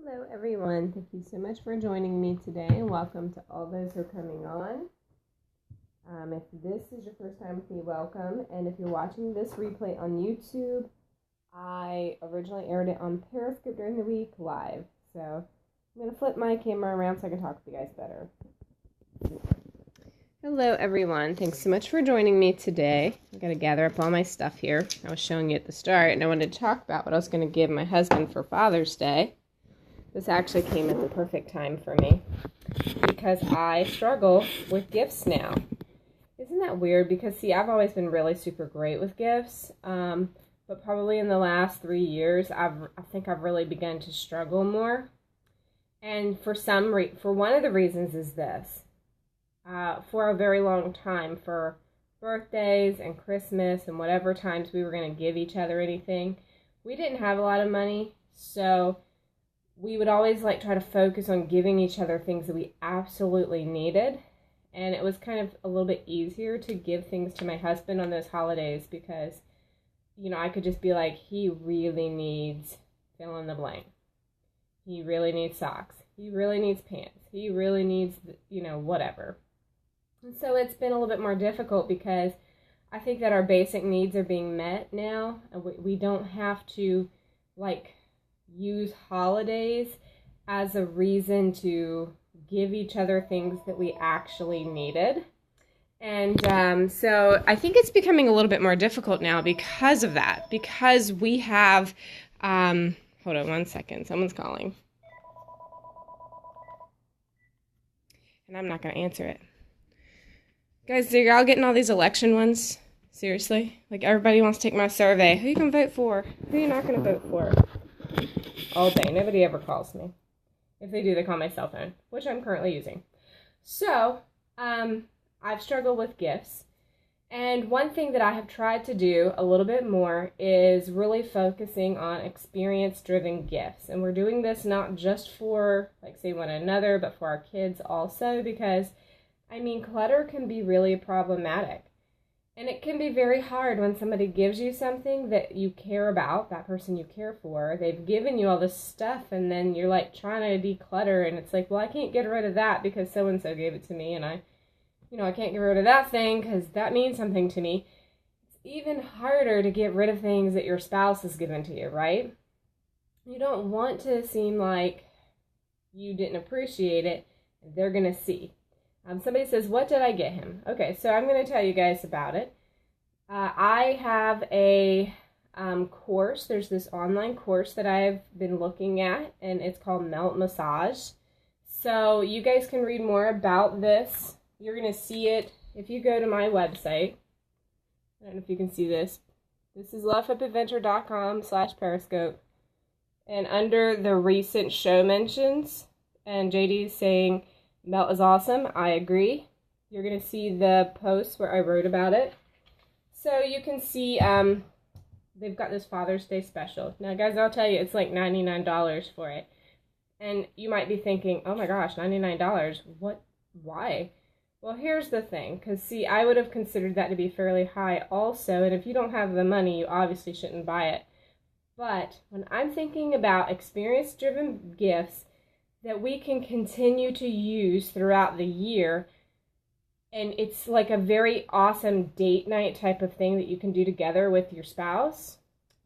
Hello everyone, thank you so much for joining me today and welcome to all those who are coming on. If this is your first time with me, welcome, and if you're watching this replay on YouTube, I originally aired it on Periscope during the week live, so I'm going to flip my camera around so I can talk with you guys better. Hello everyone, thanks so much for joining me today. I got to gather up all my stuff here. I was showing you at the start and I wanted to talk about what I was going to give my husband for Father's Day. This actually came at the perfect time for me because I struggle with gifts now. Isn't that weird? Because, see, I've always been really super great with gifts, but probably in the last 3 years, I think I've really begun to struggle more. And for one of the reasons is this. For a very long time, for birthdays and Christmas and whatever times we were going to give each other anything, we didn't have a lot of money, so we would always try to focus on giving each other things that we absolutely needed. And it was kind of a little bit easier to give things to my husband on those holidays because, I could just be like, he really needs fill in the blank. He really needs socks. He really needs pants. He really needs, whatever. And so it's been a little bit more difficult because I think that our basic needs are being met now. We don't have to, use holidays as a reason to give each other things that we actually needed. And so I think it's becoming a little bit more difficult now because of that. Because we have, hold on one second, someone's calling. And I'm not going to answer it. Guys, are y'all getting all these election ones? Seriously? Everybody wants to take my survey. Who you going to vote for? Who you not going to vote for? All day. Nobody ever calls me. If they do, they call my cell phone, which I'm currently using. So, I've struggled with gifts. And one thing that I have tried to do a little bit more is really focusing on experience-driven gifts. And we're doing this not just for, say, one another, but for our kids also, because, clutter can be really problematic. And it can be very hard when somebody gives you something that you care about, that person you care for. They've given you all this stuff, and then you're trying to declutter, and it's well, I can't get rid of that because so-and-so gave it to me, and I can't get rid of that thing because that means something to me. It's even harder to get rid of things that your spouse has given to you, right? You don't want to seem like you didn't appreciate it, and they're going to see. Somebody says, what did I get him? Okay, so I'm going to tell you guys about it. I have a course. There's this online course that I've been looking at, and it's called Melt Massage. So you guys can read more about this. You're going to see it if you go to my website. I don't know if you can see this. This is leftupadventure.com/periscope. And under the recent show mentions, and JD is saying, Melt is awesome. I agree. You're going to see the post where I wrote about it. So you can see they've got this Father's Day special. Now, guys, I'll tell you, it's $99 for it. And you might be thinking, oh my gosh, $99. What? Why? Well, here's the thing. Because, see, I would have considered that to be fairly high also. And if you don't have the money, you obviously shouldn't buy it. But when I'm thinking about experience-driven gifts that we can continue to use throughout the year, and it's a very awesome date night type of thing that you can do together with your spouse,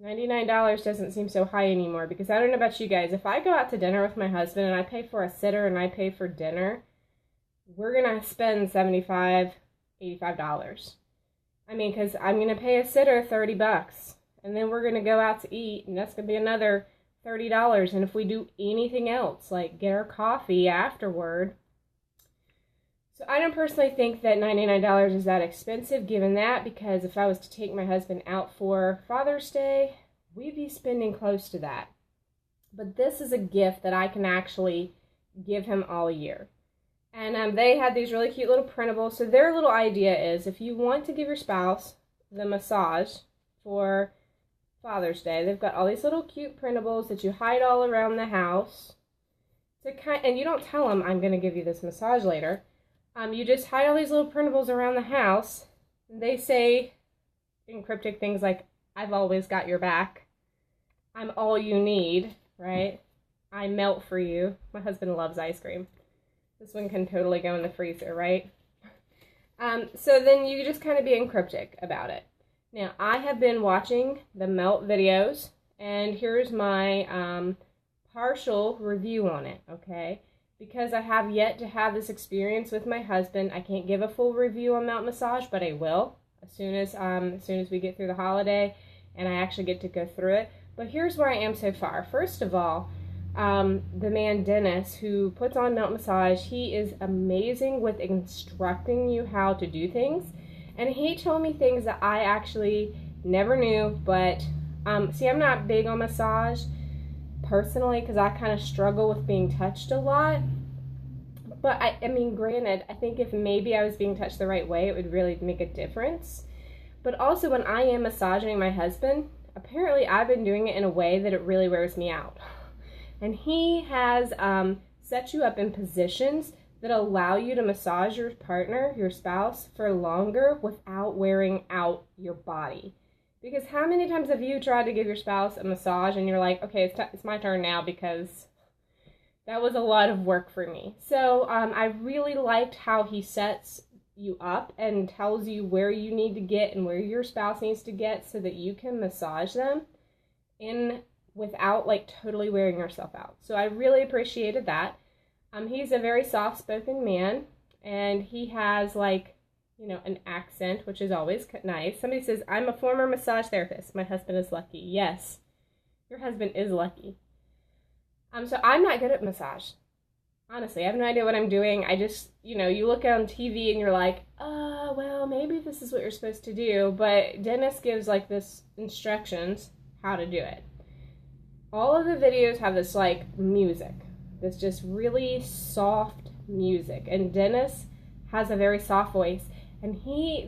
$99 doesn't seem so high anymore, because I don't know about you guys, if I go out to dinner with my husband and I pay for a sitter and I pay for dinner, we're going to spend $75, $85. Because I'm going to pay a sitter $30, and then we're going to go out to eat, and that's going to be another $30. And if we do anything else, get our coffee afterward. So I don't personally think that $99 is that expensive given that, because if I was to take my husband out for Father's Day, we'd be spending close to that. But this is a gift that I can actually give him all year. And they had these really cute little printables. So their little idea is, if you want to give your spouse the massage for Father's Day, they've got all these little cute printables that you hide all around the house. And you don't tell them, I'm going to give you this massage later. You just hide all these little printables around the house. They say cryptic things like, I've always got your back. I'm all you need, right? I melt for you. My husband loves ice cream. This one can totally go in the freezer, right? So then you just kind of being cryptic about it. Now, I have been watching the melt videos, and here's my partial review on it, okay? Because I have yet to have this experience with my husband, I can't give a full review on melt massage, but I will as soon as we get through the holiday and I actually get to go through it. But here's where I am so far. First of all, the man Dennis who puts on melt massage, he is amazing with instructing you how to do things, and he told me things that I actually never knew. But see, I'm not big on massage personally because I kind of struggle with being touched a lot. But I mean, granted, I think if maybe I was being touched the right way, it would really make a difference. But also, when I am massaging my husband, apparently I've been doing it in a way that it really wears me out. And he has set you up in positions that allow you to massage your partner, your spouse, for longer without wearing out your body. Because how many times have you tried to give your spouse a massage and you're like, okay, it's my turn now because that was a lot of work for me. So I really liked how he sets you up and tells you where you need to get and where your spouse needs to get so that you can massage them without like totally wearing yourself out. So I really appreciated that. He's a very soft-spoken man, and he has like, you know, an accent, which is always nice. Somebody says, I'm a former massage therapist. My husband is lucky. Yes, your husband is lucky. So I'm not good at massage. Honestly, I have no idea what I'm doing. I just, you know, you look on TV and you're like, oh, well, maybe this is what you're supposed to do. But Dennis gives like this instructions how to do it. All of the videos have this like music, this just really soft music. And Dennis has a very soft voice. And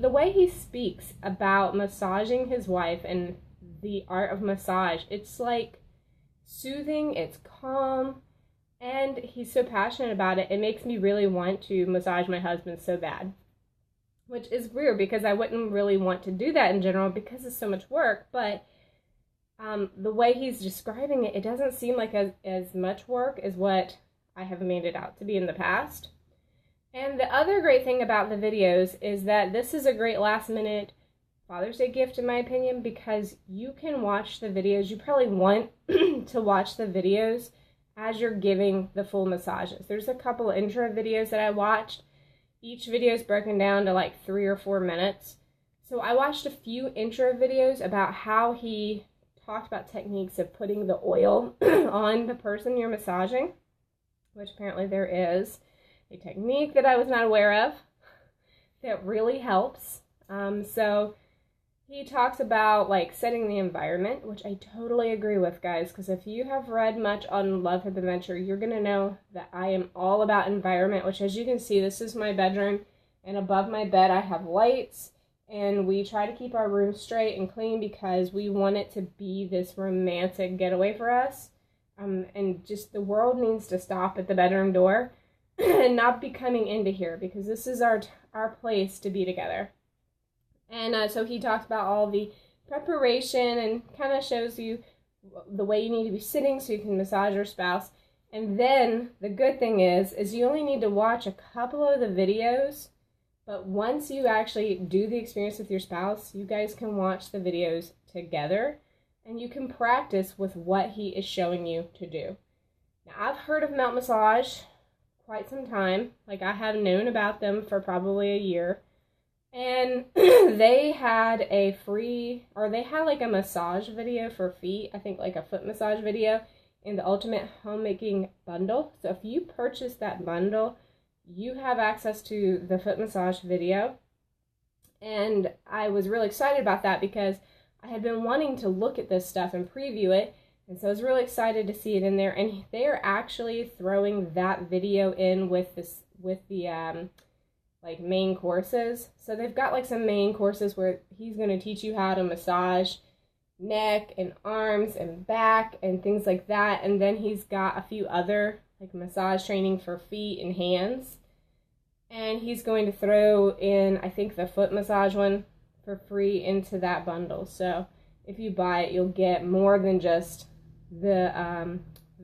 the way he speaks about massaging his wife and the art of massage, it's like soothing, it's calm, and he's so passionate about it. It makes me really want to massage my husband so bad, which is weird because I wouldn't really want to do that in general because it's so much work. But the way he's describing it, it doesn't seem like as much work as what I have made it out to be in the past. And the other great thing about the videos is that this is a great last minute Father's Day gift, in my opinion, because you can watch the videos. You probably want to watch the videos as you're giving the full massages. There's a couple of intro videos that I watched. Each video is broken down to like 3 or 4 minutes. So I watched a few intro videos about how he talked about techniques of putting the oil on the person you're massaging, which apparently there is a technique that I was not aware of that really helps. So he talks about like setting the environment, which I totally agree with, guys, because if you have read much on Love Hip Adventure, you're going to know that I am all about environment, which, as you can see, this is my bedroom, and above my bed I have lights, and we try to keep our room straight and clean because we want it to be this romantic getaway for us. And just the world needs to stop at the bedroom door and not be coming into here, because this is our place to be together. And so he talks about all the preparation and kind of shows you the way you need to be sitting so you can massage your spouse. And then the good thing is you only need to watch a couple of the videos, but once you actually do the experience with your spouse, you guys can watch the videos together and you can practice with what he is showing you to do. Now, I've heard of melt massage quite some time. Like, I have known about them for probably a year. And they had like a massage video for feet, I think like a foot massage video in the Ultimate Homemaking bundle. So if you purchase that bundle, you have access to the foot massage video. And I was really excited about that because I had been wanting to look at this stuff and preview it. And so I was really excited to see it in there. And they are actually throwing that video in with the like main courses. So they've got like some main courses where he's going to teach you how to massage neck and arms and back and things like that. And then he's got a few other like massage training for feet and hands. And he's going to throw in, I think, the foot massage one for free into that bundle. So if you buy it, you'll get more than just the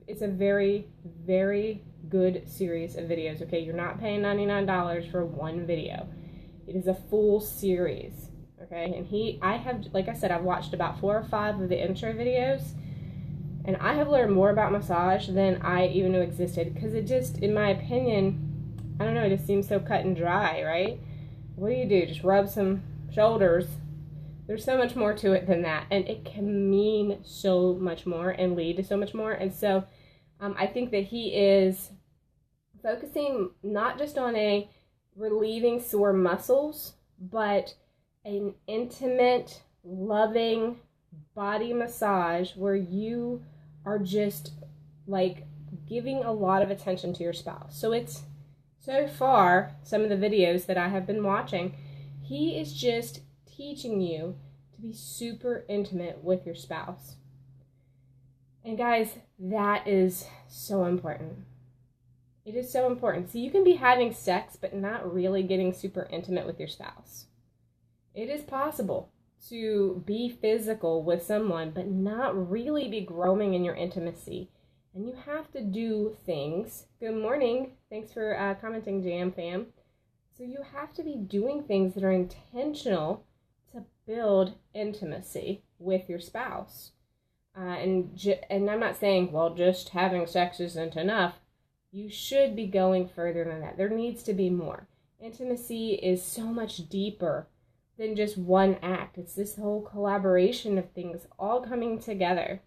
It's a very, very good series of videos, okay? You're not paying $99 for one video. It is a full series, okay? And I have, like I said, I've watched about 4 or 5 of the intro videos, and I have learned more about massage than I even knew existed, because it just, in my opinion, I don't know, it just seems so cut and dry, right? What do? Just rub some shoulders. There's so much more to it than that, and it can mean so much more and lead to so much more. And so I think that he is focusing not just on a relieving sore muscles, but an intimate, loving body massage where you are just like giving a lot of attention to your spouse. So it's, so far, some of the videos that I have been watching, he is just teaching you to be super intimate with your spouse. And guys, that is so important. It is so important. So you can be having sex, but not really getting super intimate with your spouse. It is possible to be physical with someone, but not really be growing in your intimacy. And you have to do things. Good morning. Thanks for commenting, Jam Fam. So you have to be doing things that are intentional to build intimacy with your spouse. And I'm not saying, well, just having sex isn't enough. You should be going further than that. There needs to be more. Intimacy is so much deeper than just one act. It's this whole collaboration of things all coming together.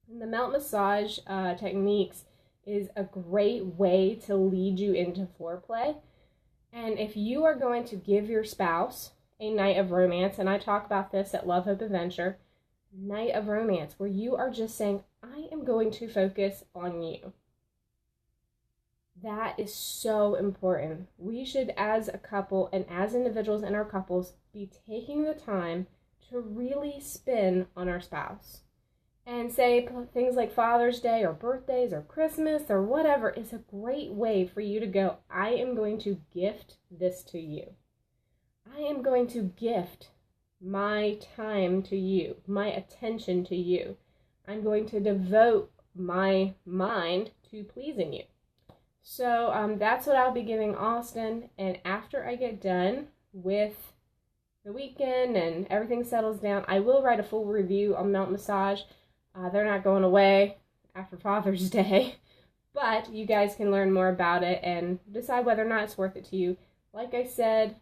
And the melt massage techniques is a great way to lead you into foreplay. And if you are going to give your spouse a night of romance, and I talk about this at Love, Hope, Adventure, night of romance, where you are just saying, I am going to focus on you. That is so important. We should, as a couple and as individuals in our couples, be taking the time to really spin on our spouse. And say things like Father's Day or birthdays or Christmas or whatever is a great way for you to go, I am going to gift this to you. I am going to gift my time to you, my attention to you. I'm going to devote my mind to pleasing you. So that's what I'll be giving Austin. And after I get done with the weekend and everything settles down, I will write a full review on melt massage. They're not going away after Father's Day, but you guys can learn more about it and decide whether or not it's worth it to you. Like I said,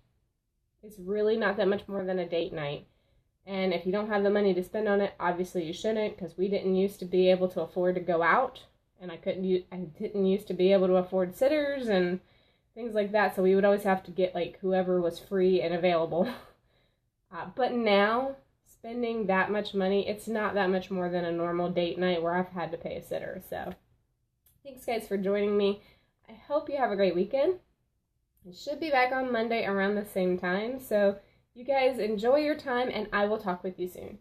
it's really not that much more than a date night. And if you don't have the money to spend on it, obviously you shouldn't, because we didn't used to be able to afford to go out, and I didn't used to be able to afford sitters and things like that, so we would always have to get like whoever was free and available. But now, spending that much money, it's not that much more than a normal date night where I've had to pay a sitter. So thanks guys for joining me. I hope you have a great weekend. I should be back on Monday around the same time. So you guys enjoy your time, and I will talk with you soon.